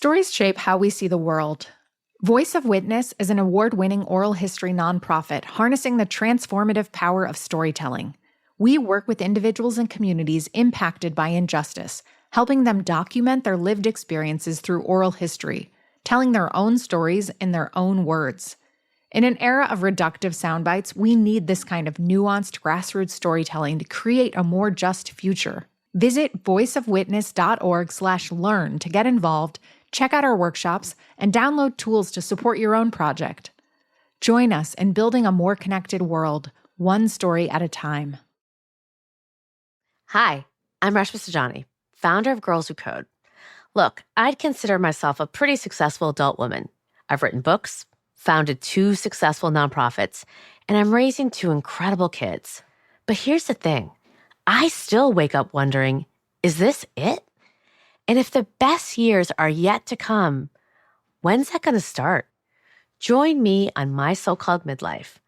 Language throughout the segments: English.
Stories shape how we see the world. Voice of Witness is an award-winning oral history nonprofit harnessing the transformative power of storytelling. We work with individuals and communities impacted by injustice, helping them document their lived experiences through oral history, telling their own stories in their own words. In an era of reductive sound bites, we need this kind of nuanced grassroots storytelling to create a more just future. Visit voiceofwitness.org/learn to get involved, check out our workshops, and download tools to support your own project. Join us in building a more connected world, one story at a time. Hi, I'm Rashmi Sajani, founder of Girls Who Code. Look, I'd consider myself a pretty successful adult woman. I've written books, founded 2 successful nonprofits, and I'm raising 2 incredible kids. But here's the thing. I still wake up wondering, is this it? And if the best years are yet to come, when's that going to start? Join me on My So-Called Midlife,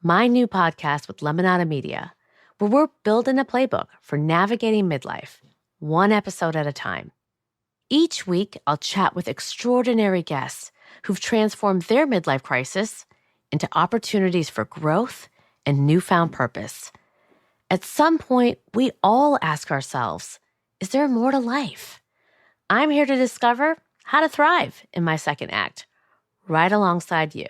my new podcast with Lemonada Media, where we're building a playbook for navigating midlife, one episode at a time. Each week, I'll chat with extraordinary guests who've transformed their midlife crisis into opportunities for growth and newfound purpose. At some point, we all ask ourselves, is there more to life? I'm here to discover how to thrive in my second act, right alongside you.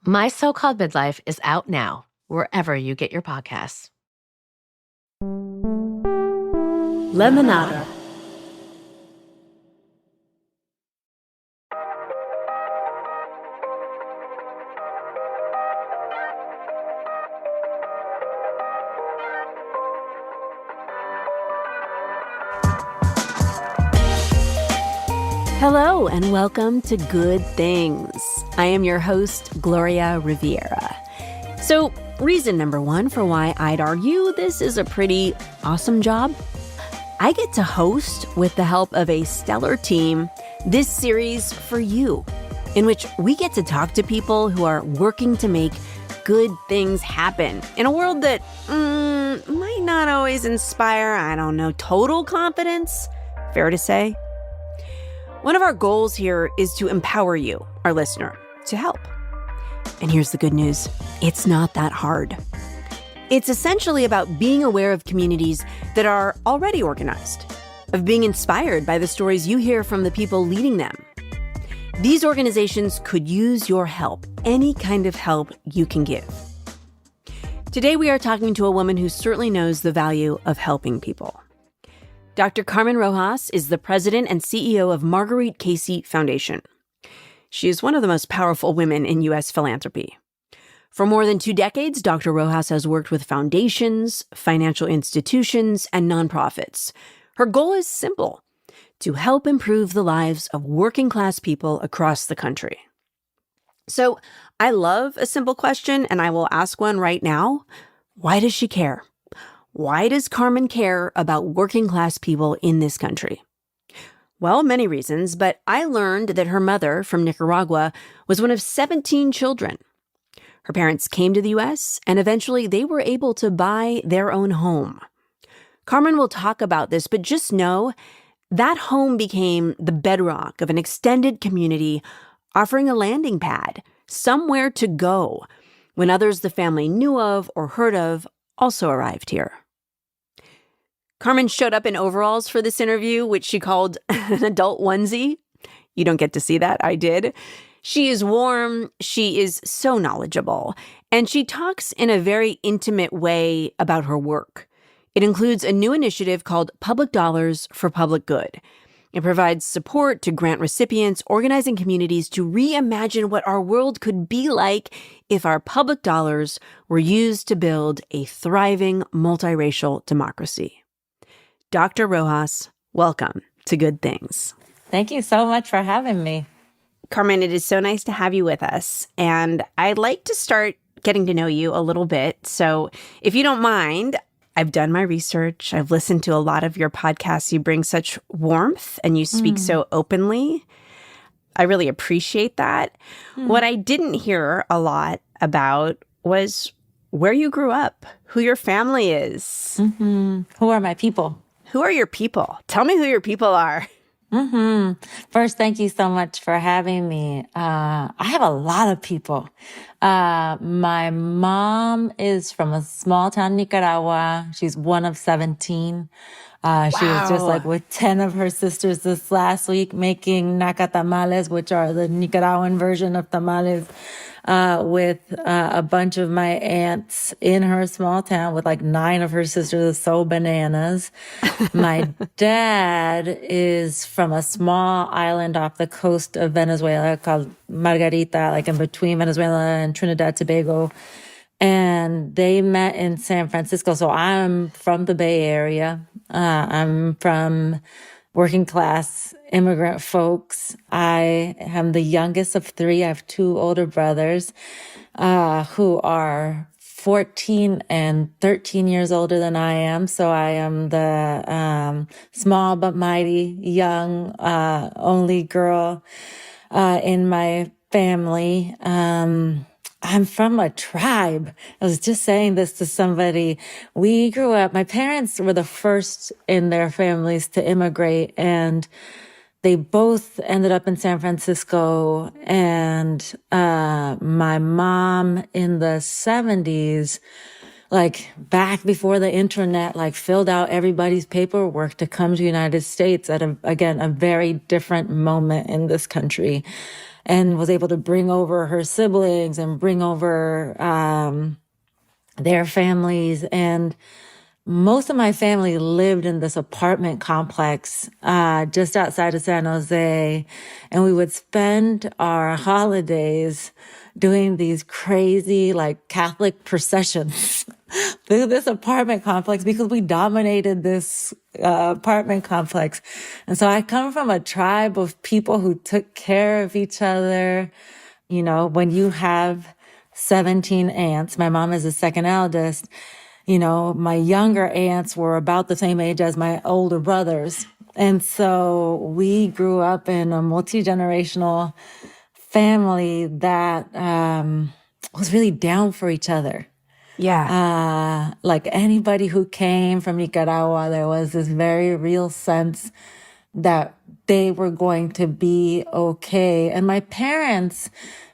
My So-Called Midlife is out now, wherever you get your podcasts. Lemonada. Hello and welcome to Good Things. I am your host, Gloria Riviera. So, reason number 1 for why I'd argue this is a pretty awesome job. I get to host, with the help of a stellar team, this series for you, in which we get to talk to people who are working to make good things happen in a world that might not always inspire, total confidence. Fair to say? One of our goals here is to empower you, our listener, to help. And here's the good news. It's not that hard. It's essentially about being aware of communities that are already organized, of being inspired by the stories you hear from the people leading them. These organizations could use your help, any kind of help you can give. Today, we are talking to a woman who certainly knows the value of helping people. Dr. Carmen Rojas is the president and CEO of Marguerite Casey Foundation. She is one of the most powerful women in U.S. philanthropy. For more than 2 decades, Dr. Rojas has worked with foundations, financial institutions, and nonprofits. Her goal is simple: to help improve the lives of working-class people across the country. So, I love a simple question, and I will ask one right now. Why does she care? Why does Carmen care about working-class people in this country? Well, many reasons, but I learned that her mother, from Nicaragua, was one of 17 children. Her parents came to the U.S., and eventually they were able to buy their own home. Carmen will talk about this, but just know that home became the bedrock of an extended community, offering a landing pad, somewhere to go, when others the family knew of or heard of also arrived here. Carmen showed up in overalls for this interview, which she called an adult onesie. You don't get to see that. I did. She is warm. She is so knowledgeable. And she talks in a very intimate way about her work. It includes a new initiative called Public Dollars for Public Good. It provides support to grant recipients, organizing communities to reimagine what our world could be like if our public dollars were used to build a thriving multiracial democracy. Dr. Rojas, welcome to Good Things. Thank you so much for having me. Carmen, it is so nice to have you with us. And I'd like to start getting to know you a little bit. So if you don't mind, I've done my research. I've listened to a lot of your podcasts. You bring such warmth and you speak so openly. I really appreciate that. What I didn't hear a lot about was where you grew up, who your family is. Who are my people? Who are your people? Tell me who your people are. First, thank you so much for having me. I have a lot of people. My mom is from a small town, Nicaragua. She's one of 17. She was just like with 10 of her sisters this last week making nacatamales, which are the Nicaraguan version of tamales, with a bunch of my aunts in her small town with like 9 of her sisters. It's so bananas. My dad is from a small island off the coast of Venezuela called Margarita, like in between Venezuela and Trinidad Tobago. And they met in San Francisco. So I'm from the Bay Area. I'm from working class immigrant folks. I am the youngest of 3. I have 2 older brothers, who are 14 and 13 years older than I am. So I am the, small but mighty young, only girl, in my family. I'm from a tribe. I was just saying this to somebody. We grew up, my parents were the first in their families to immigrate, and they both ended up in San Francisco. And my mom in the 70s, like back before the internet, like filled out everybody's paperwork to come to the United States at a very different moment in this country, and was able to bring over her siblings and bring over their families. And most of my family lived in this apartment complex just outside of San Jose. And we would spend our holidays doing these crazy, like, Catholic processions through this apartment complex because we dominated this apartment complex. And so I come from a tribe of people who took care of each other. You know, when you have 17 aunts, my mom is the second eldest, you know, my younger aunts were about the same age as my older brothers. And so we grew up in a multi-generational family that was really down for each other. Yeah. Like anybody who came from Nicaragua, there was this very real sense that they were going to be okay. And my parents,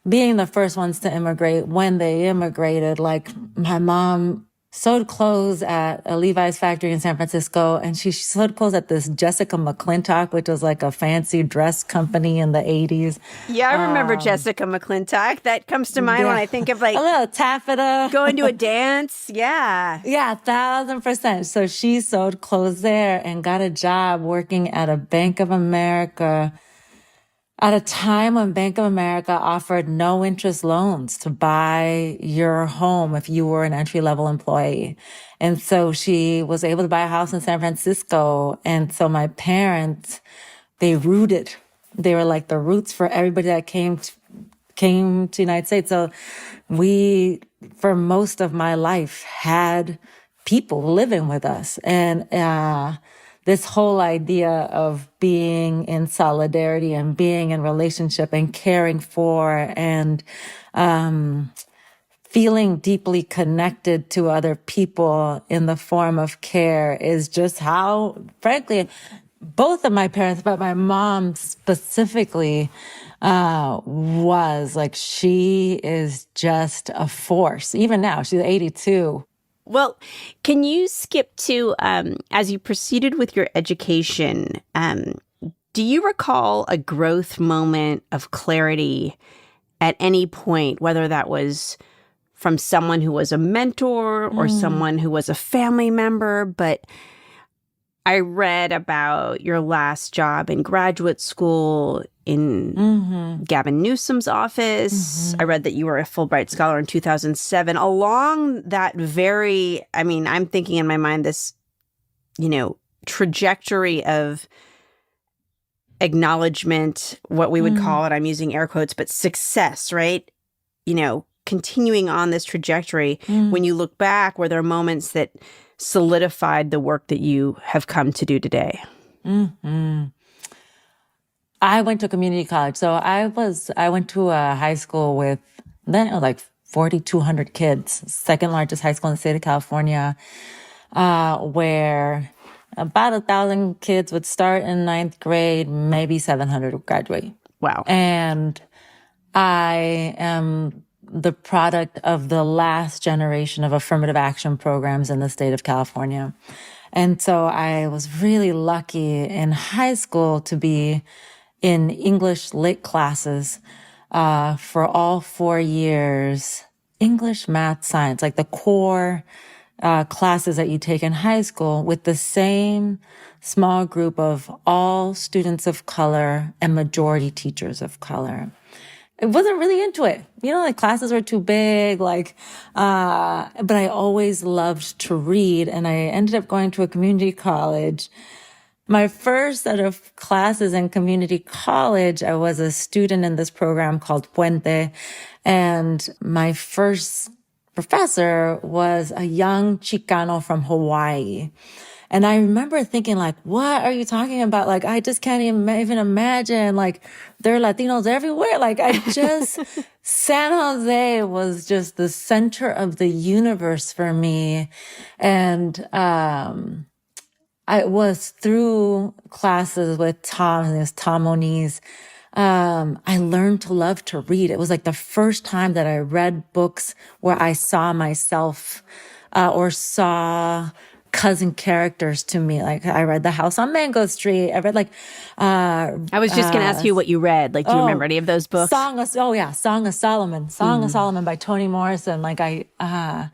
being the first ones to immigrate, when they immigrated, like my mom sewed clothes at a Levi's factory in San Francisco, and she sewed clothes at this Jessica McClintock, which was like a fancy dress company in the 80s. Yeah, I remember Jessica McClintock. That comes to mind when I think of like a little taffeta. going to a dance. Yeah. Yeah, 1,000%. So she sewed clothes there and got a job working at a Bank of America at a time when Bank of America offered no interest loans to buy your home if you were an entry-level employee. And so she was able to buy a house in San Francisco. And so my parents, they rooted. They were like the roots for everybody that came to the United States. So we, for most of my life, had people living with us. And this whole idea of being in solidarity and being in relationship and caring for and feeling deeply connected to other people in the form of care is just how, frankly, both of my parents, but my mom specifically, was like, she is just a force. Even now, she's 82. Well, can you skip to, as you proceeded with your education, do you recall a growth moment of clarity at any point, whether that was from someone who was a mentor or someone who was a family member? But I read about your last job in graduate school in Gavin Newsom's office. I read that you were a Fulbright Scholar in 2007. Along that very, I mean, I'm thinking in my mind this, you know, trajectory of acknowledgement, what we would call it, I'm using air quotes, but success, right? You know, continuing on this trajectory. When you look back, were there moments that solidified the work that you have come to do today? I went to community college. So I went to a high school with then like 4,200 kids, second largest high school in the state of California, where about 1,000 kids would start in ninth grade, maybe 700 would graduate. Wow. And I am the product of the last generation of affirmative action programs in the state of California. And so I was really lucky in high school to be in English lit classes for all 4 years. English, math, science, like the core classes that you take in high school with the same small group of all students of color and majority teachers of color. I wasn't really into it. Like classes were too big, but I always loved to read, and I ended up going to a community college. My first set of classes in community college, I was a student in this program called Puente, and my first professor was a young Chicano from Hawaii. And I remember thinking, like, what are you talking about? Like, I just can't even imagine, like, there are Latinos everywhere. Like, San Jose was just the center of the universe for me. And, I was through classes with Tom, and there's Tom Moniz. I learned to love to read. It was like the first time that I read books where I saw myself, or saw cousin characters to me. Like I read The House on Mango Street. I read I was just going to ask you what you read. Like, do you remember any of those books? Song of Solomon. Song of Solomon by Toni Morrison. Like I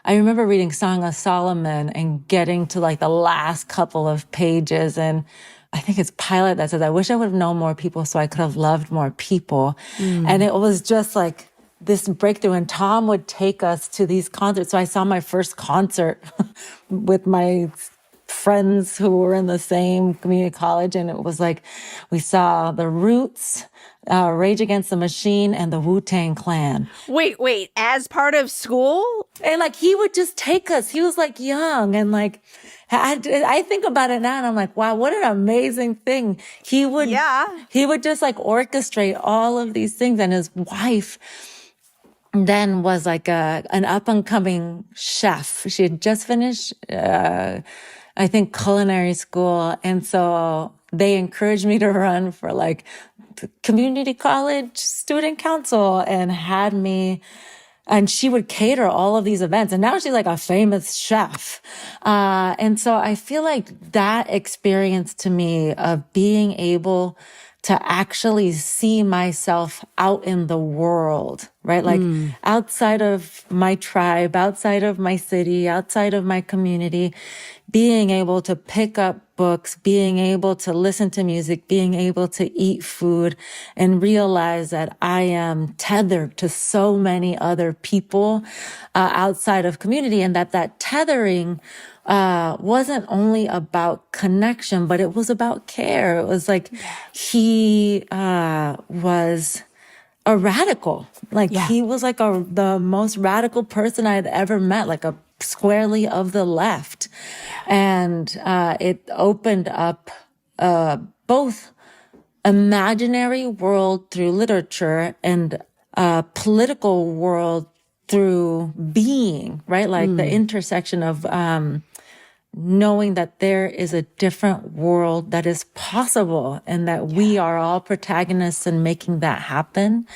remember reading Song of Solomon and getting to like the last couple of pages, and I think it's Pilate that says, I wish I would have known more people so I could have loved more people. And it was just like this breakthrough, and Tom would take us to these concerts. So I saw my first concert with my friends who were in the same community college, and it was like we saw The Roots, Rage Against the Machine, and the Wu-Tang Clan. Wait, as part of school? And like he would just take us. He was like young, and like I think about it now, and I'm like, wow, what an amazing thing. He would just like orchestrate all of these things, and his wife then was like an up and coming chef. She had just finished, I think, culinary school. And so they encouraged me to run for like the community college student council, and had me, and she would cater all of these events. And now she's like a famous chef. And so I feel like that experience to me of being able to actually see myself out in the world, right? Like outside of my tribe, outside of my city, outside of my community, being able to pick up books, being able to listen to music, being able to eat food, and realize that I am tethered to so many other people outside of community, and that tethering wasn't only about connection, but it was about care. It was like he was a radical. Like he was like the most radical person I'd ever met, like a squarely of the left. And it opened up both imaginary world through literature and political world through being, right? Like the intersection of knowing that there is a different world that is possible, and that we are all protagonists in making that happen.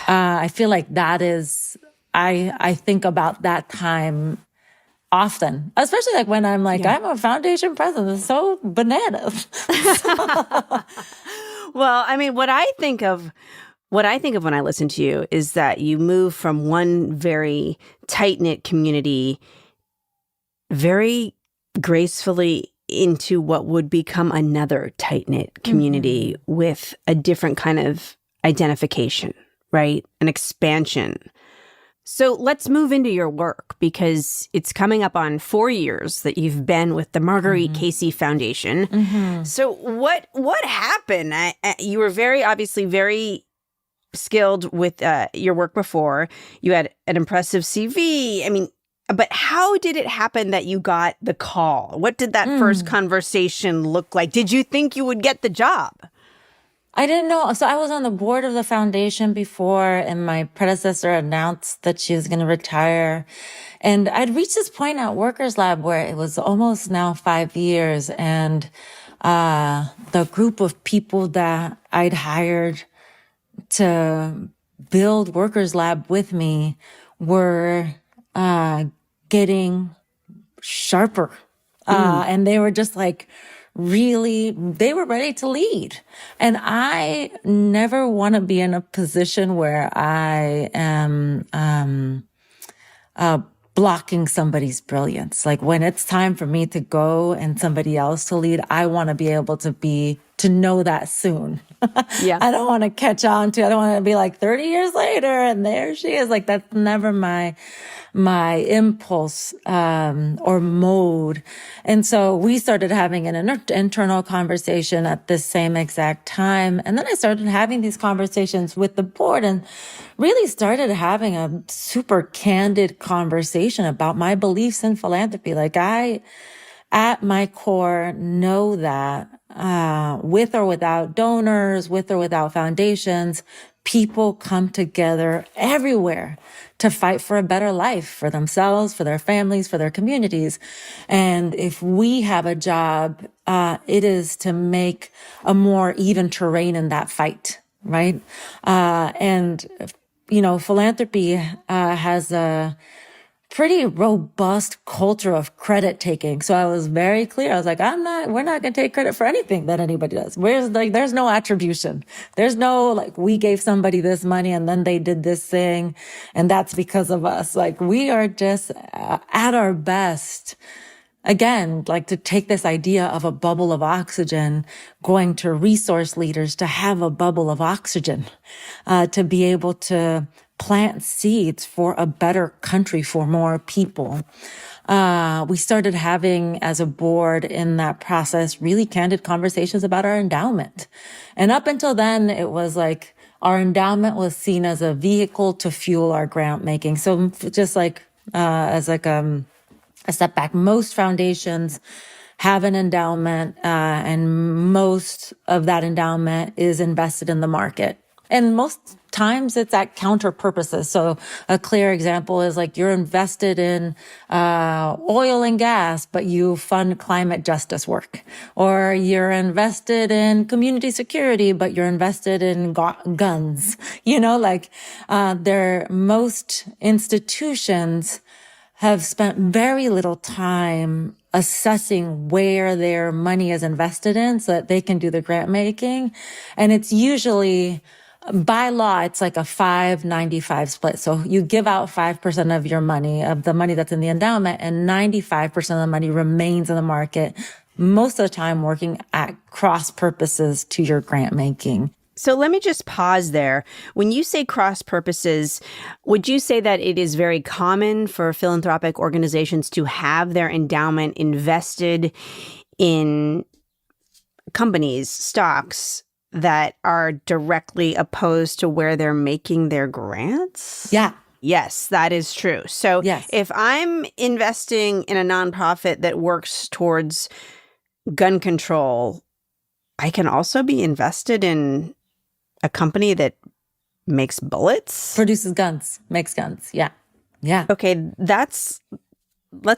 I feel like that is, I think about that time often, especially like when I'm like, I'm a foundation president. It's so bananas. Well, I mean, what I think of when I listen to you is that you move from one very tight-knit community very gracefully into what would become another tight-knit community with a different kind of identification, right? An expansion. So let's move into your work, because it's coming up on 4 years that you've been with the Marguerite Casey Foundation. So what happened? You were obviously very skilled with your work before. You had an impressive CV. I mean, but how did it happen that you got the call? What did that first conversation look like? Did you think you would get the job? I didn't know. So I was on the board of the foundation before, and my predecessor announced that she was going to retire. And I'd reached this point at Workers Lab where it was almost now 5 years. And the group of people that I'd hired to build Workers Lab with me were getting sharper. And they were just like, really, they were ready to lead. And I never want to be in a position where I am blocking somebody's brilliance. Like when it's time for me to go and somebody else to lead, I want to be able to know that soon. Yeah. I don't want to catch on to, I don't want to be like 30 years later and there she is. Like that's never my impulse, or mode. And so we started having an internal conversation at the same exact time. And then I started having these conversations with the board and really started having a super candid conversation about my beliefs in philanthropy. Like I, at my core, know that, with or without donors, with or without foundations, people come together everywhere to fight for a better life for themselves, for their families, for their communities. And if we have a job, it is to make a more even terrain in that fight, right? And, philanthropy, has a pretty robust culture of credit taking. So I was very clear. I was like, we're not going to take credit for anything that anybody does. There's no attribution. There's no, like, we gave somebody this money and then they did this thing and that's because of us. Like, we are just at our best. Again, like to take this idea of a bubble of oxygen, going to resource leaders to have a bubble of oxygen, to be able to plant seeds for a better country, for more people. We started having, as a board in that process, really candid conversations about our endowment. And up until then, it was like our endowment was seen as a vehicle to fuel our grant making. So just like, as like, a step back, most foundations have an endowment, and most of that endowment is invested in the market. And most times it's at counter purposes. So a clear example is like you're invested in oil and gas, but you fund climate justice work. Or you're invested in community security, but you're invested in guns. Most institutions have spent very little time assessing where their money is invested in so that they can do the grant making. And it's usually, by law, it's like a 5-95 split. So you give out 5% of your money, of the money that's in the endowment, and 95% of the money remains in the market, most of the time working at cross purposes to your grant making. So let me just pause there. When you say cross purposes, would you say that it is very common for philanthropic organizations to have their endowment invested in companies, stocks that are directly opposed to where they're making their grants? Yeah. Yes, that is true. So yes. If I'm investing in a nonprofit that works towards gun control, I can also be invested in a company that makes bullets? Produces guns, makes guns. Yeah. Yeah. Okay, let's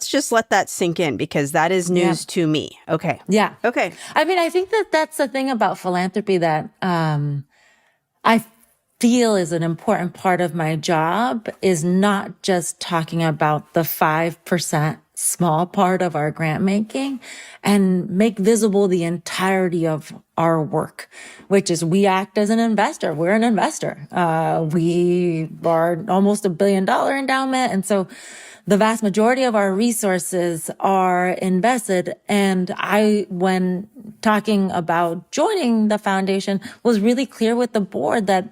just let that sink in because that is news to me. Okay. Yeah. Okay. I mean, I think that's the thing about philanthropy that I feel is an important part of my job is not just talking about the 5% small part of our grant making and make visible the entirety of our work, which is we act as an investor. We're an investor. We are almost $1 billion endowment. And so the vast majority of our resources are invested. And when talking about joining the foundation, was really clear with the board that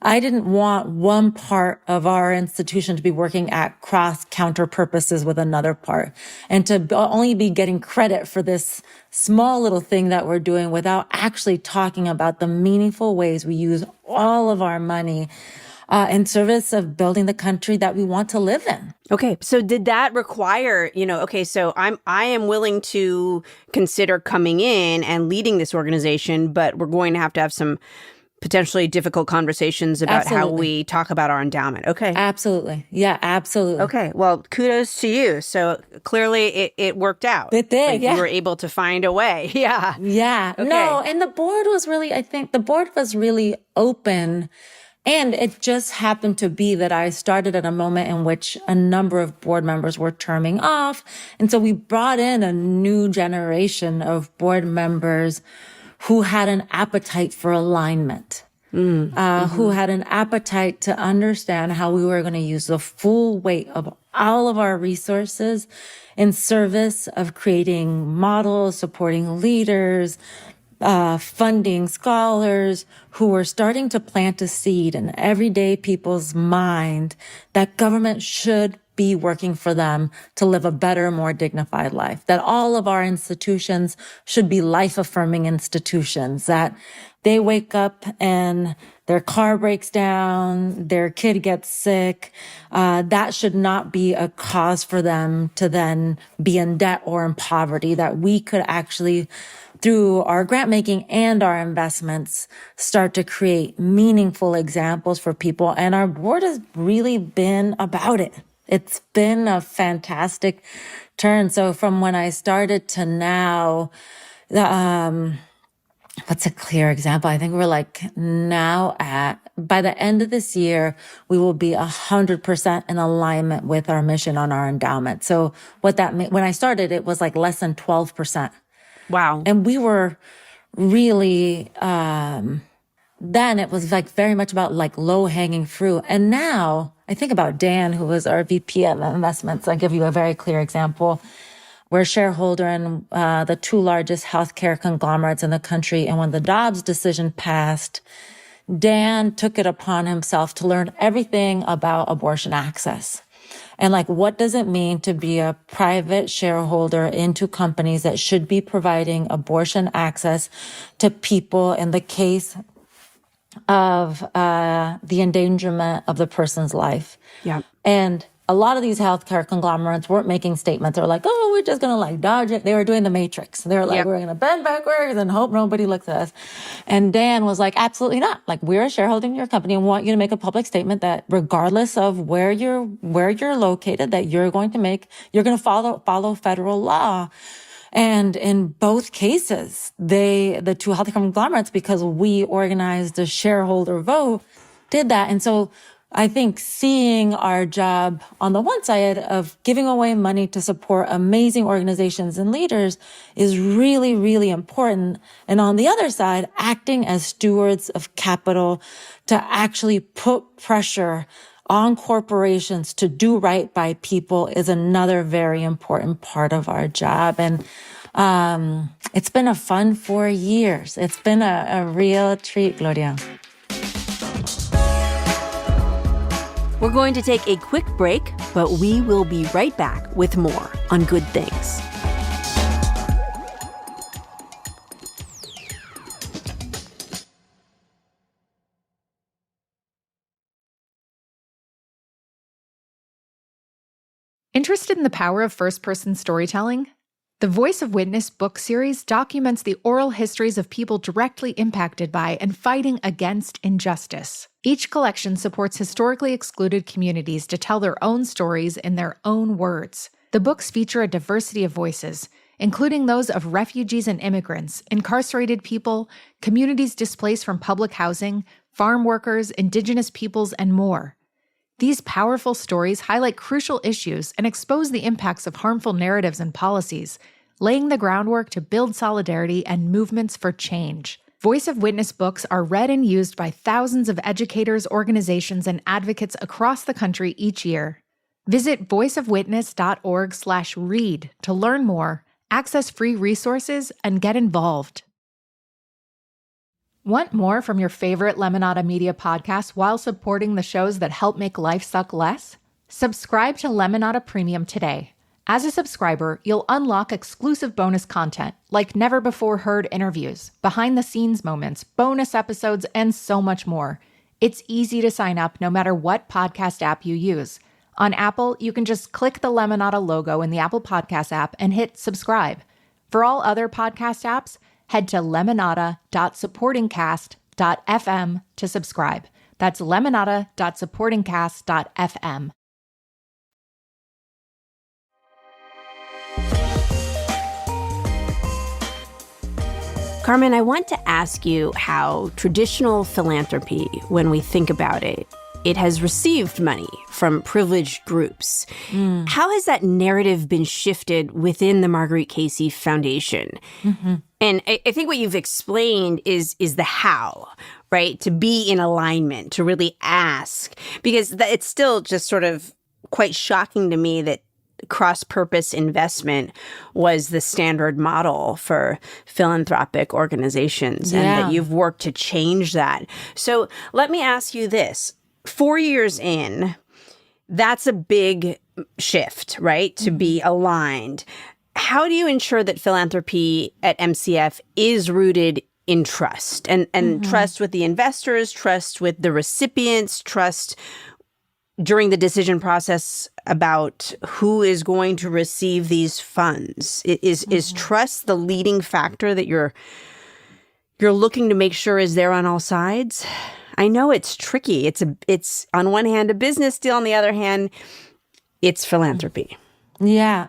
I didn't want one part of our institution to be working at cross counter purposes with another part and to only be getting credit for this small little thing that we're doing without actually talking about the meaningful ways we use all of our money in service of building the country that we want to live in. Okay. So did that require, okay, so I am willing to consider coming in and leading this organization, but we're going to have some potentially difficult conversations about how we talk about our endowment. Okay. Absolutely. Yeah, absolutely. Okay. Well, kudos to you. So clearly it worked out. It did, yeah. You were able to find a way. Yeah. Yeah. Okay. No, and the board was really open. And it just happened to be that I started at a moment in which a number of board members were terming off. And so we brought in a new generation of board members who had an appetite for alignment, who had an appetite to understand how we were going to use the full weight of all of our resources in service of creating models, supporting leaders, funding scholars who were starting to plant a seed in everyday people's mind that government should be working for them to live a better, more dignified life, that all of our institutions should be life-affirming institutions, that they wake up and their car breaks down, their kid gets sick. That should not be a cause for them to then be in debt or in poverty, that we could actually, through our grant making and our investments, start to create meaningful examples for people. And our board has really been about it. It's been a fantastic turn. So from when I started to now, what's a clear example? I think we're by the end of this year, we will be 100% in alignment with our mission on our endowment. So what that meant, when I started, it was like less than 12%. Wow. And we were really, then it was like very much about like low hanging fruit. And now I think about Dan, who was our VP of investments. I'll give you a very clear example. We're a shareholder in the two largest healthcare conglomerates in the country. And when the Dobbs decision passed, Dan took it upon himself to learn everything about abortion access. And like, what does it mean to be a private shareholder into companies that should be providing abortion access to people in the case of the endangerment of the person's life? Yeah. And a lot of these healthcare conglomerates weren't making statements. They were like, oh, we're just going to like dodge it. They were doing the Matrix. They were like, we're going to bend backwards and hope nobody looks at us. And Dan was like, absolutely not. Like, we're a shareholder in your company and want you to make a public statement that regardless of where you're located, that you're going to follow federal law. And in both cases, the two healthcare conglomerates, because we organized a shareholder vote, did that. And so I think seeing our job on the one side of giving away money to support amazing organizations and leaders is really, really important. And on the other side, acting as stewards of capital to actually put pressure on corporations to do right by people is another very important part of our job. And it's been a fun 4 years. It's been a real treat, Gloria. We're going to take a quick break, but we will be right back with more on Good Things. Interested in the power of first-person storytelling? The Voice of Witness book series documents the oral histories of people directly impacted by and fighting against injustice. Each collection supports historically excluded communities to tell their own stories in their own words. The books feature a diversity of voices, including those of refugees and immigrants, incarcerated people, communities displaced from public housing, farm workers, indigenous peoples, and more. These powerful stories highlight crucial issues and expose the impacts of harmful narratives and policies, laying the groundwork to build solidarity and movements for change. Voice of Witness books are read and used by thousands of educators, organizations, and advocates across the country each year. Visit voiceofwitness.org/read to learn more, access free resources, and get involved. Want more from your favorite Lemonada Media podcasts while supporting the shows that help make life suck less? Subscribe to Lemonada Premium today. As a subscriber, you'll unlock exclusive bonus content like never-before-heard interviews, behind-the-scenes moments, bonus episodes, and so much more, It's easy to sign up no matter what podcast app you use. On Apple, you can just click the Lemonada logo in the Apple Podcast app and hit subscribe. For all other podcast apps, head to lemonada.supportingcast.fm to subscribe. That's lemonada.supportingcast.fm. Carmen, I want to ask you how traditional philanthropy, when we think about it, it has received money from privileged groups. How has that narrative been shifted within the Marguerite Casey Foundation? And I think what you've explained is the how, right? To be in alignment, to really ask, because it's still just sort of quite shocking to me that cross-purpose investment was the standard model for philanthropic organizations, and that you've worked to change that. So let me ask you this. 4 years in, that's a big shift, right? To be aligned. How do you ensure that philanthropy at MCF is rooted in trust and trust with the investors, trust with the recipients, trust during the decision process about who is going to receive these funds? Is trust the leading factor that you're looking to make sure is there on all sides? I know it's tricky. It's on one hand a business deal, on the other hand, it's philanthropy. Yeah.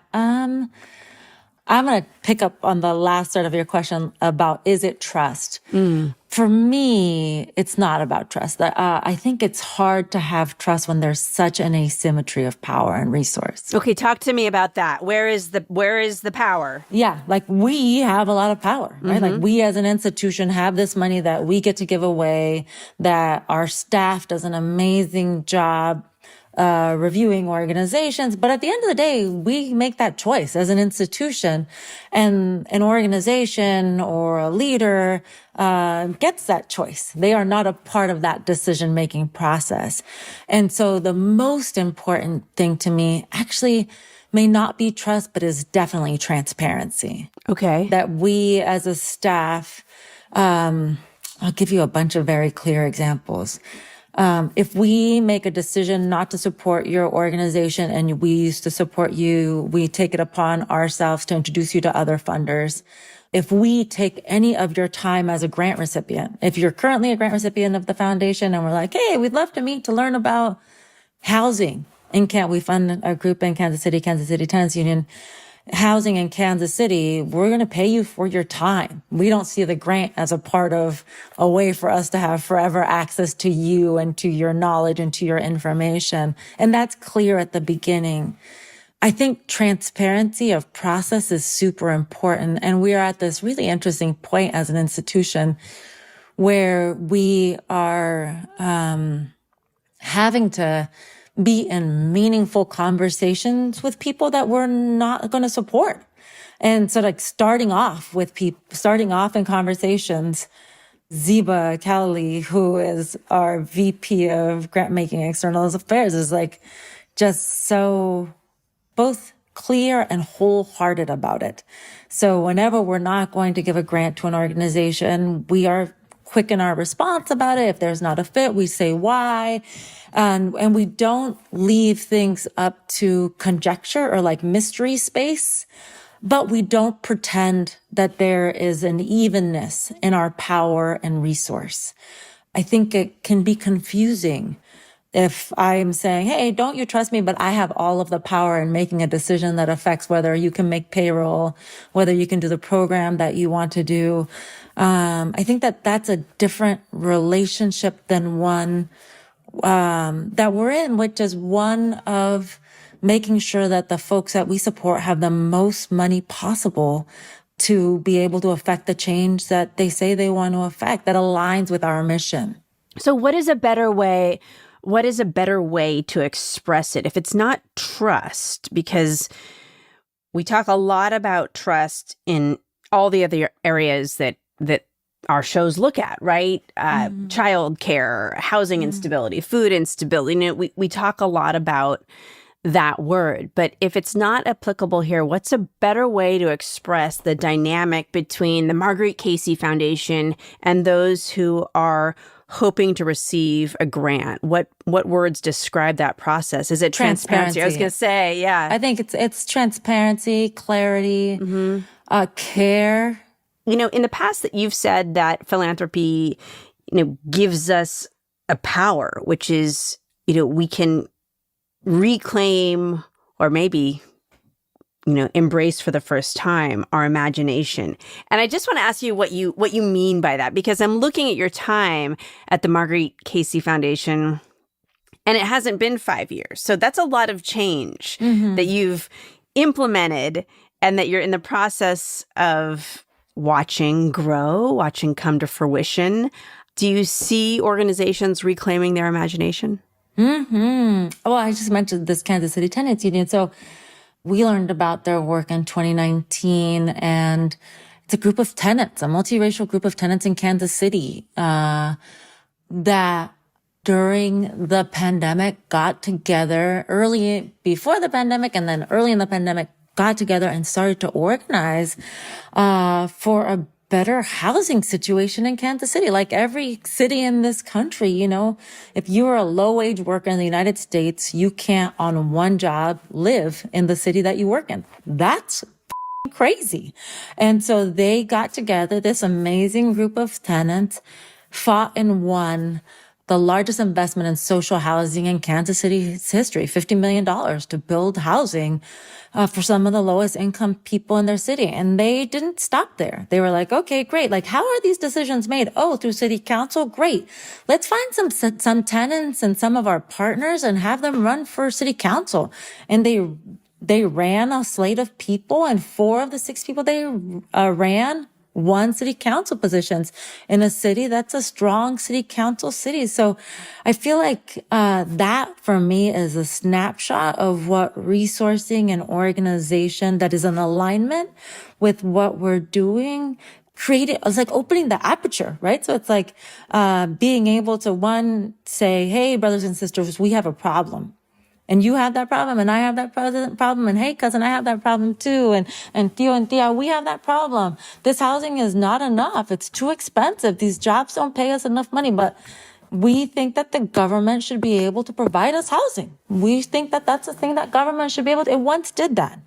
I'm going to pick up on the last part of your question about, is it trust? For me, it's not about trust. I think it's hard to have trust when there's such an asymmetry of power and resource. Okay, talk to me about that. Where is the power? Yeah, like we have a lot of power, right? Like we as an institution have this money that we get to give away, that our staff does an amazing job reviewing organizations. But at the end of the day, we make that choice as an institution, and an organization or a leader gets that choice. They are not a part of that decision-making process. And so the most important thing to me actually may not be trust, but is definitely transparency. Okay. That we as a staff, I'll give you a bunch of very clear examples. If we make a decision not to support your organization and we used to support you, we take it upon ourselves to introduce you to other funders. If we take any of your time as a grant recipient, if you're currently a grant recipient of the foundation and we're like, hey, we'd love to meet to learn about housing, and we fund a group in Kansas City Tenants Union, housing in Kansas City, we're going to pay you for your time. We don't see the grant as a part of a way for us to have forever access to you and to your knowledge and to your information. And that's clear at the beginning. I think transparency of process is super important. And we are at this really interesting point as an institution where we are having to be in meaningful conversations with people that we're not going to support. And so like starting off in conversations, Ziba Kalali, who is our VP of Grant Making External Affairs, is like just so both clear and wholehearted about it. So whenever we're not going to give a grant to an organization, we are quick in our response about it. If there's not a fit, we say why. And we don't leave things up to conjecture or like mystery space, but we don't pretend that there is an evenness in our power and resource. I think it can be confusing if I'm saying, hey, don't you trust me, but I have all of the power in making a decision that affects whether you can make payroll, whether you can do the program that you want to do. I think that that's a different relationship than one that we're in, which is one of making sure that the folks that we support have the most money possible to be able to affect the change that they say they want to affect, that aligns with our mission. So what is a better way to express it if it's not trust? Because we talk a lot about trust in all the other areas that our shows look at, right? Child care, housing instability, food instability. You know, we talk a lot about that word. But if it's not applicable here, what's a better way to express the dynamic between the Marguerite Casey Foundation and those who are hoping to receive a grant? What words describe that process? Is it transparency? I was going to say, yeah. I think it's transparency, clarity, care. You know, in the past that you've said that philanthropy, gives us a power, which is, we can reclaim or maybe, embrace for the first time our imagination. And I just want to ask you what you mean by that, because I'm looking at your time at the Marguerite Casey Foundation, and it hasn't been 5 years. So that's a lot of change that you've implemented and that you're in the process of watching grow, watching come to fruition. Do you see organizations reclaiming their imagination? Well, I just mentioned this Kansas City Tenants Union. So we learned about their work in 2019, and it's a group of tenants, a multiracial group of tenants in Kansas City, that during the pandemic got together early before the pandemic, and then early in the pandemic got together and started to organize, for a better housing situation in Kansas City. Like every city in this country, if you are a low-wage worker in the United States, you can't on one job live in the city that you work in. That's crazy. And so they got together, this amazing group of tenants, fought and won the largest investment in social housing in Kansas City's history, $50 million to build housing for some of the lowest income people in their city. And they didn't stop there. They were like, okay, great. Like, how are these decisions made? Oh, through city council? Great. Let's find some tenants and some of our partners and have them run for city council. And they ran a slate of people, and 4 of the 6 people they ran won city council positions in a city that's a strong city council city. So I feel like that for me is a snapshot of what resourcing and organization that is in alignment with what we're doing created. It's like opening the aperture, right? So it's like being able to say, hey, brothers and sisters, we have a problem. And you have that problem, and I have that problem, and hey, cousin, I have that problem too, and Theo and Thea, we have that problem. This housing is not enough. It's too expensive. These jobs don't pay us enough money, but we think that the government should be able to provide us housing. We think that that's a thing that government should be able to. It once did that.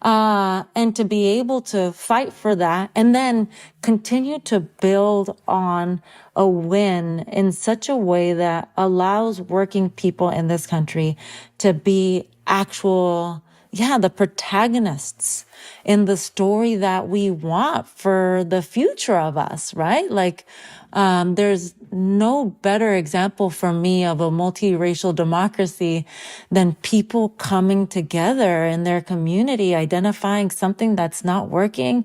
And to be able to fight for that and then continue to build on a win in such a way that allows working people in this country to be the protagonists in the story that we want for the future of us, right? Like, there's no better example for me of a multiracial democracy than people coming together in their community, identifying something that's not working,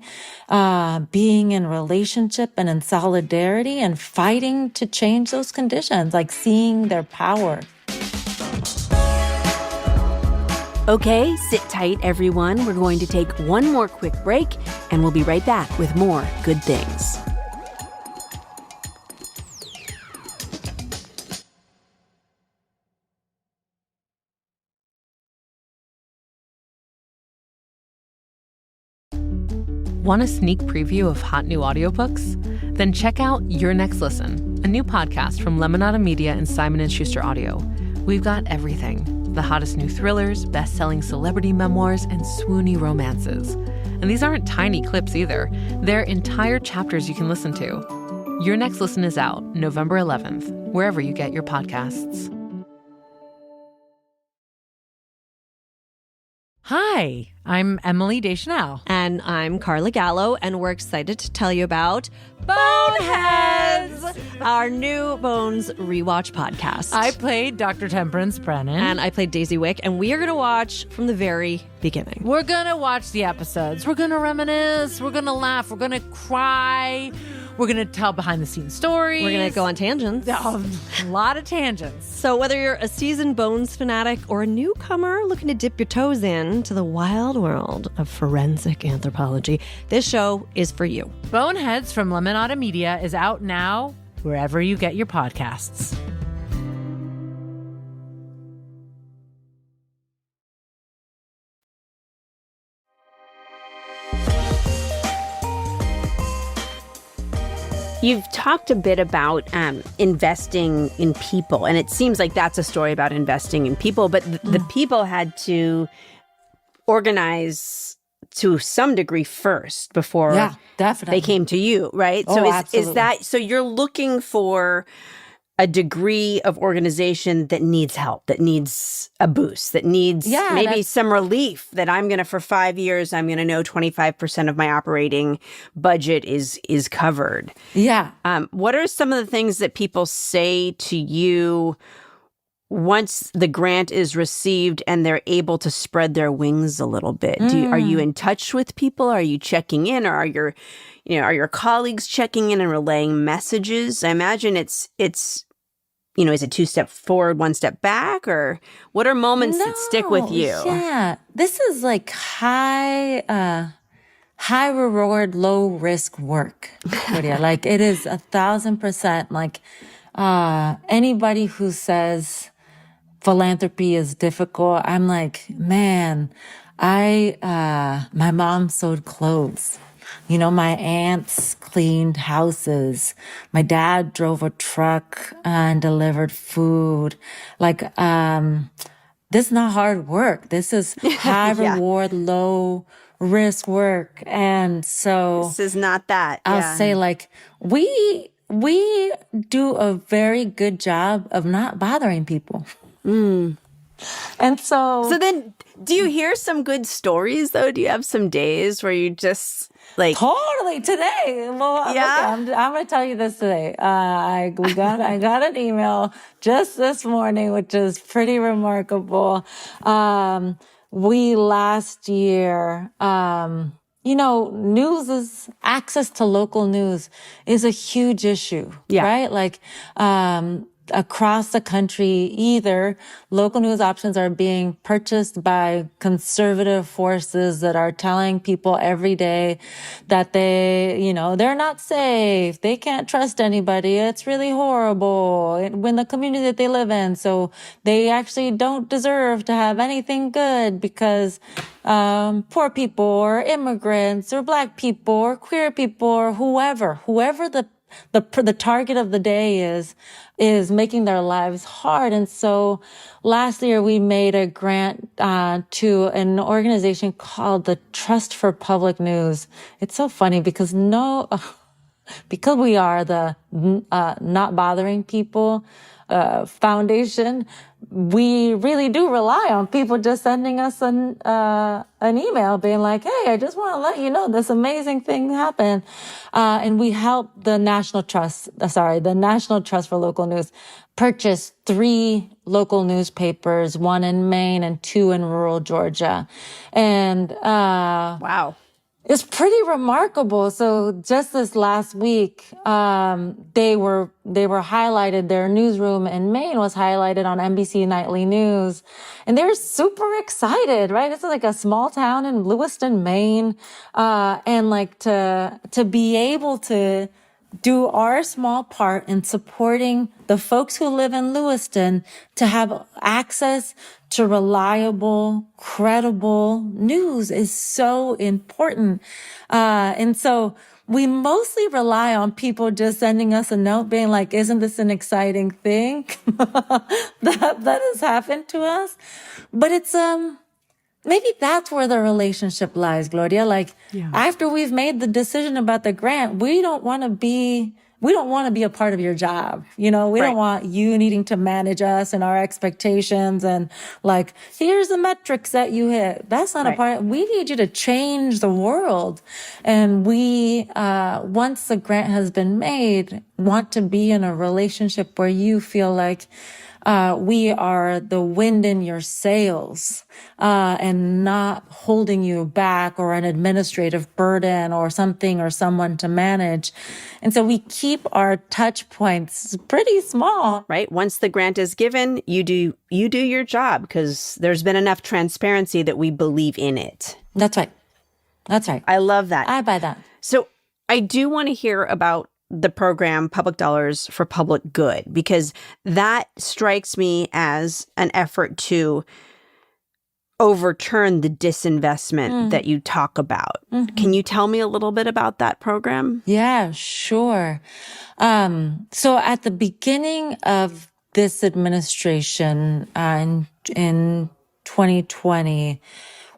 being in relationship and in solidarity and fighting to change those conditions, like seeing their power. Okay, sit tight, everyone. We're going to take one more quick break, and we'll be right back with more good things. Want a sneak preview of hot new audiobooks? Then check out Your Next Listen, a new podcast from Lemonada Media and Simon & Schuster Audio. We've got everything: the hottest new thrillers, best-selling celebrity memoirs, and swoony romances. And these aren't tiny clips either. They're entire chapters you can listen to. Your Next Listen is out November 11th, wherever you get your podcasts. Hi, I'm Emily Deschanel. And I'm Carla Gallo, and we're excited to tell you about Boneheads, our new Bones rewatch podcast. I played Dr. Temperance Brennan. And I played Daisy Wick, and we are going to watch from the very beginning. We're going to watch the episodes. We're going to reminisce. We're going to laugh. We're going to cry. We're going to tell behind-the-scenes stories. We're going to go on tangents. A lot of tangents. So whether you're a seasoned Bones fanatic or a newcomer looking to dip your toes into the wild world of forensic anthropology, this show is for you. Boneheads from Lemonada Media is out now wherever you get your podcasts. You've talked a bit about investing in people, and it seems like that's a story about investing in people, but the people had to organize to some degree first before definitely they came to you, right? Oh, So is absolutely. that, so you're looking for a degree of organization that needs help, that needs a boost, that needs maybe some relief, that I'm going to, for 5 years, I'm going to know 25% of my operating budget is covered. Yeah. What are some of the things that people say to you once the grant is received and they're able to spread their wings a little bit? Are you in touch with people? Are you checking in, or are your colleagues checking in and relaying messages? I imagine it's is it 2 steps forward, 1 step back, or what are moments that stick with you? Yeah. This is like high reward, low risk work. Lydia. Like it is 1,000%. Like anybody who says philanthropy is difficult, I'm like, man, my mom sewed clothes. My aunts cleaned houses. My dad drove a truck and delivered food. Like, this is not hard work. This is high reward, low risk work. And so This is not that. I'll say like, we do a very good job of not bothering people. And so then do you hear some good stories though? Do you have some days where you just like totally today? Well, yeah, I'm going to tell you this today. I got an email just this morning, which is pretty remarkable. We last year, access to local news is a huge issue, right? Like, across the country, either local news options are being purchased by conservative forces that are telling people every day that they're not safe. They can't trust anybody. It's really horrible in the community that they live in. So they actually don't deserve to have anything good because poor people or immigrants or Black people or queer people or whoever the target of the day is making their lives hard. And so last year we made a grant to an organization called the Trust for Public News. It's so funny because we are the Not Bothering People foundation, we really do rely on people just sending us an email being like, hey, I just want to let you know this amazing thing happened. And we helped the National Trust for Local News purchase 3 local newspapers, 1 in Maine and 2 in rural Georgia. And wow. It's pretty remarkable. So just this last week, they were highlighted. Their newsroom in Maine was highlighted on NBC Nightly News, and they're super excited, right? It's like a small town in Lewiston, Maine, and like to be able to do our small part in supporting the folks who live in Lewiston to have access to reliable, credible news is so important. And so we mostly rely on people just sending us a note being like, isn't this an exciting thing that has happened to us? But it's, maybe that's where the relationship lies, Gloria. Like, after we've made the decision about the grant, we don't want to be a part of your job. We don't want you needing to manage us and our expectations and like, here's the metrics that you hit. That's not a part. We need you to change the world. And we, once the grant has been made, want to be in a relationship where you feel like, we are the wind in your sails, and not holding you back or an administrative burden or something or someone to manage. And so we keep our touch points pretty small. Right. Once the grant is given, you do your job because there's been enough transparency that we believe in it. That's right. I love that. I buy that. So I do want to hear about the program Public Dollars for Public Good, because that strikes me as an effort to overturn the disinvestment that you talk about. Can you tell me a little bit about that program? Yeah, sure. So at the beginning of this administration, in 2020,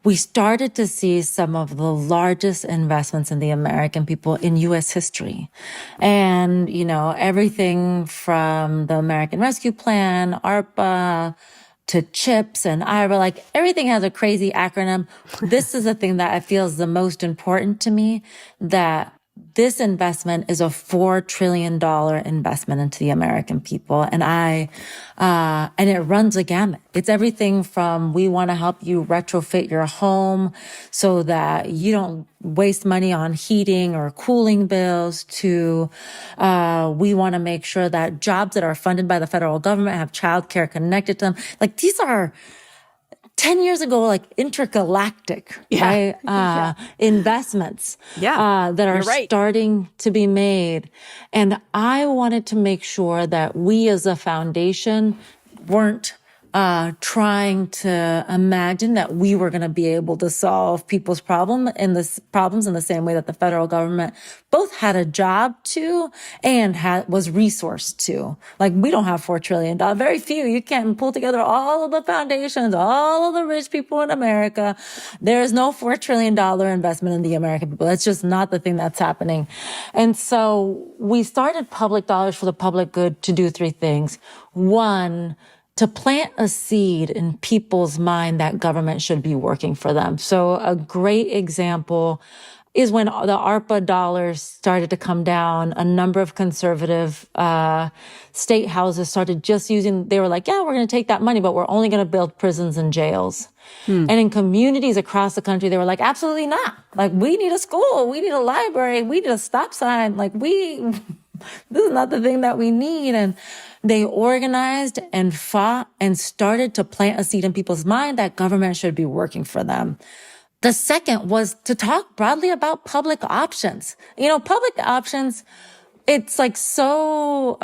we started to see some of the largest investments in the American people in U.S. history. And, you know, everything from the American Rescue Plan, ARPA, to CHIPS and IRA, like everything has a crazy acronym. This is the thing that I feel is the most important to me, that this investment is a $4 trillion investment into the American people. And and it runs a gamut. It's everything from, we want to help you retrofit your home so that you don't waste money on heating or cooling bills, to, we want to make sure that jobs that are funded by the federal government have childcare connected to them. Like, these are 10 years ago, like intergalactic, right? Investments that are starting to be made. And I wanted to make sure that we as a foundation weren't trying to imagine that we were going to be able to solve people's problems in the same way that the federal government both had a job to and was resourced to. Like, we don't have $4 trillion. Very few. You can't pull together all of the foundations, all of the rich people in America. There is no $4 trillion investment in the American people. That's just not the thing that's happening. And so we started Public Dollars for the Public Good to do three things. One, to plant a seed in people's mind that government should be working for them. So a great example is when the ARPA dollars started to come down, a number of conservative state houses started just they were like, yeah, we're going to take that money, but we're only going to build prisons and jails. And in communities across the country, they were like, absolutely not. Like, we need a school, we need a library, we need a stop sign. Like, this is not the thing that we need. And they organized and fought and started to plant a seed in people's mind that government should be working for them. The second was to talk broadly about public options. You know, public options, it's like so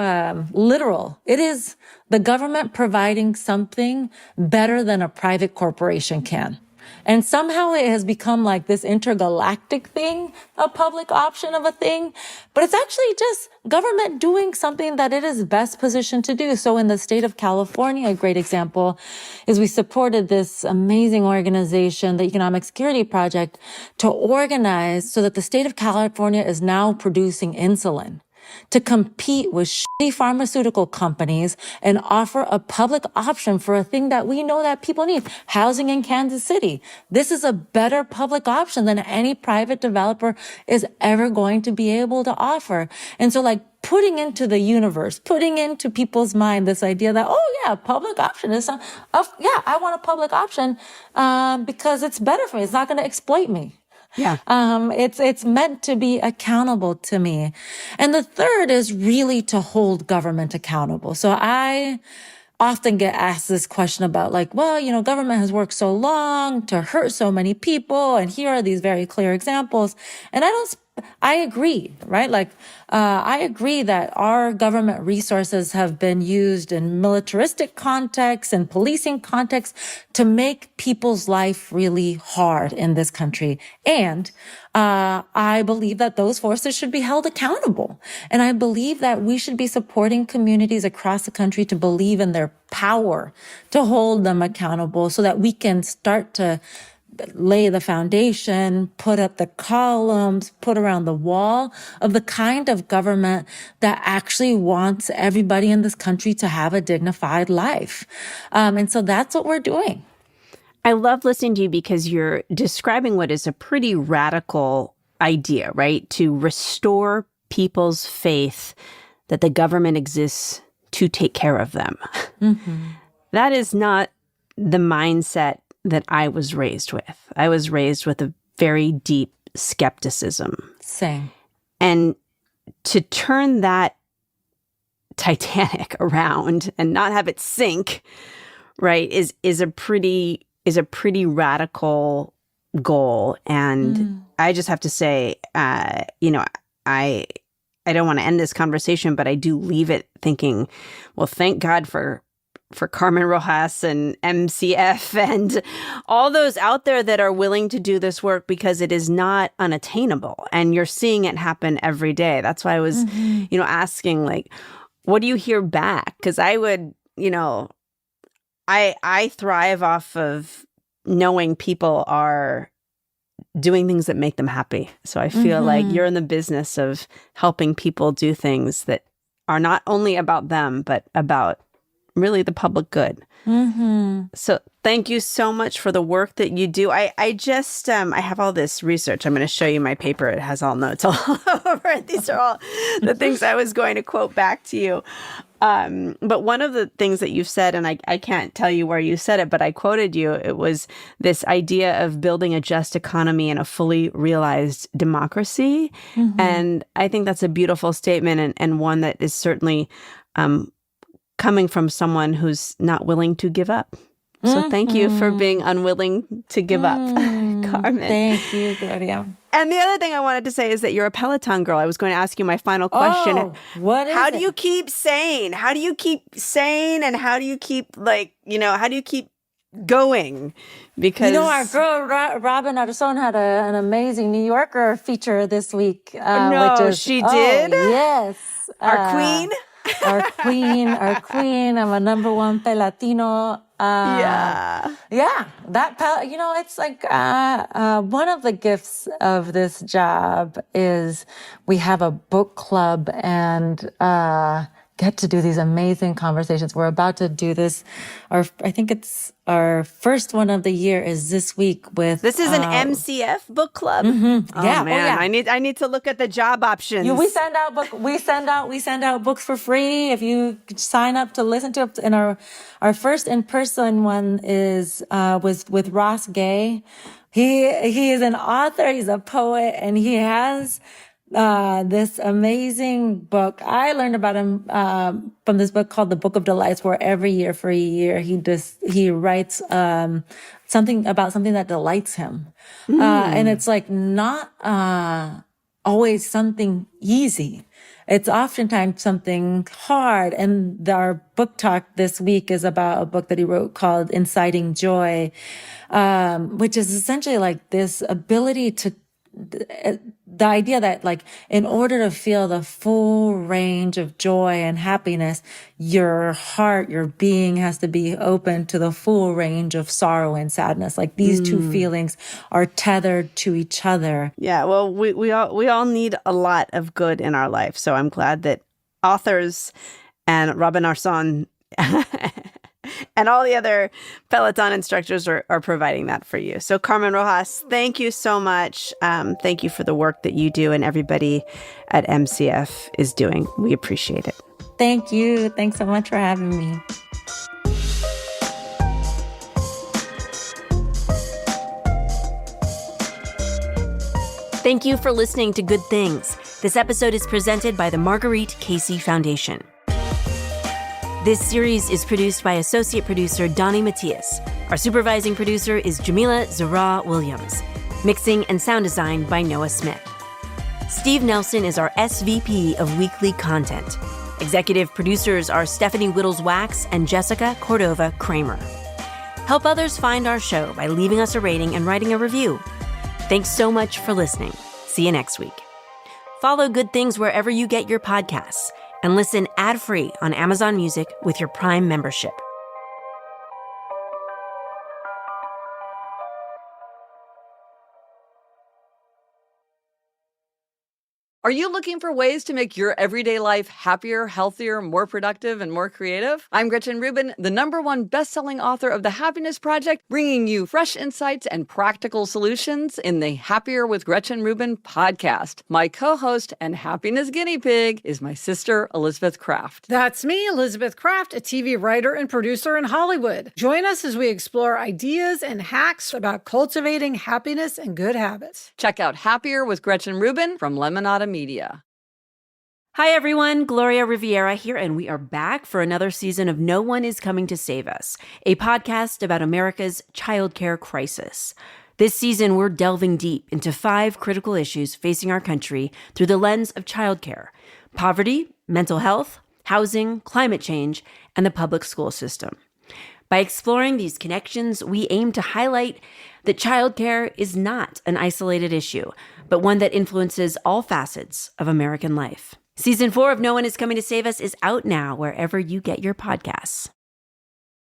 literal. It is the government providing something better than a private corporation can. And somehow it has become like this intergalactic thing, a public option of a thing. But it's actually just government doing something that it is best positioned to do. So in the state of California, a great example is we supported this amazing organization, the Economic Security Project, to organize so that the state of California is now producing insulin to compete with shitty pharmaceutical companies and offer a public option for a thing that we know that people need, housing in Kansas City. This is a better public option than any private developer is ever going to be able to offer. And so, like, putting into the universe, putting into people's mind this idea that, oh yeah, public option is I want a public option because it's better for me. It's not going to exploit me. Yeah. It's meant to be accountable to me. And the third is really to hold government accountable. So I often get asked this question about, like, well, you know, government has worked so long to hurt so many people, and here are these very clear examples. And I agree, right? Like, I agree that our government resources have been used in militaristic contexts and policing contexts to make people's life really hard in this country. And I believe that those forces should be held accountable. And I believe that we should be supporting communities across the country to believe in their power to hold them accountable so that we can start to lay the foundation, put up the columns, put around the wall of the kind of government that actually wants everybody in this country to have a dignified life. And so that's what we're doing. I love listening to you because you're describing what is a pretty radical idea, right? To restore people's faith that the government exists to take care of them. Mm-hmm. That is not the mindset that I was raised with. I was raised with a very deep skepticism. Same. And to turn that Titanic around and not have it sink, right, is a pretty radical goal. And I just have to say, you know, I don't want to end this conversation, but I do leave it thinking, well, thank God for Carmen Rojas and MCF and all those out there that are willing to do this work because it is not unattainable and you're seeing it happen every day. That's why I was, asking, like, what do you hear back? Because I would, I thrive off of knowing people are doing things that make them happy. So I feel like you're in the business of helping people do things that are not only about them, but about really the public good. So thank you so much for the work that you do. I just, I have all this research. I'm going to show you my paper. It has all notes all over it. These are all the things I was going to quote back to you. But one of the things that you've said, and I can't tell you where you said it, but I quoted you, it was this idea of building a just economy and a fully realized democracy. And I think that's a beautiful statement and one that is certainly coming from someone who's not willing to give up. So thank you for being unwilling to give up, Carmen. Thank you, Gloria. And the other thing I wanted to say is that you're a Peloton girl. I was going to ask you my final question. How do you keep sane? How do you keep sane? And how do you keep how do you keep going? Because our girl Robin Arzón had an amazing New Yorker feature this week. She did? Yes. Our queen? Our queen. I'm a number one Pelatino. Yeah, it's like one of the gifts of this job is we have a book club and get to do these amazing conversations. We're about to do this. I think it's our first one of the year is this week with. This is an MCF book club. Mm-hmm. Yeah, man. I need to look at the job options. We send out books for free if you sign up to listen to it. And our first in person one was with Ross Gay. He is an author. He's a poet, and he has this amazing book. I learned about him from this book called The Book of Delights, where every year for a year he writes something about something that delights him. And it's like not always something easy. It's oftentimes something hard. And our book talk this week is about a book that he wrote called Inciting Joy, which is essentially like this ability to the idea that, like, in order to feel the full range of joy and happiness, your heart, your being has to be open to the full range of sorrow and sadness. Like, these two feelings are tethered to each other. Yeah, well, we all need a lot of good in our life. So I'm glad that authors and Robin Arzón and all the other Peloton instructors are providing that for you. So Carmen Rojas, thank you so much. Thank you for the work that you do and everybody at MCF is doing. We appreciate it. Thank you. Thanks so much for having me. Thank you for listening to Good Things. This episode is presented by the Marguerite Casey Foundation. This series is produced by associate producer Donnie Matias. Our supervising producer is Jamila Zahra Williams. Mixing and sound design by Noah Smith. Steve Nelson is our SVP of Weekly Content. Executive producers are Stephanie Whittles-Wax and Jessica Cordova Kramer. Help others find our show by leaving us a rating and writing a review. Thanks so much for listening. See you next week. Follow Good Things wherever you get your podcasts, and listen ad-free on Amazon Music with your Prime membership. Are you looking for ways to make your everyday life happier, healthier, more productive, and more creative? I'm Gretchen Rubin, the #1 best-selling author of The Happiness Project, bringing you fresh insights and practical solutions in the Happier with Gretchen Rubin podcast. My co-host and happiness guinea pig is my sister, Elizabeth Craft. That's me, Elizabeth Craft, a TV writer and producer in Hollywood. Join us as we explore ideas and hacks about cultivating happiness and good habits. Check out Happier with Gretchen Rubin from Lemonada Media. Hi everyone, Gloria Riviera here, and we are back for another season of No One Is Coming to Save Us, a podcast about America's childcare crisis. This season, we're delving deep into 5 critical issues facing our country through the lens of childcare: poverty, mental health, housing, climate change, and the public school system. By exploring these connections, we aim to highlight that childcare is not an isolated issue, but one that influences all facets of American life. Season 4 of No One Is Coming to Save Us is out now wherever you get your podcasts.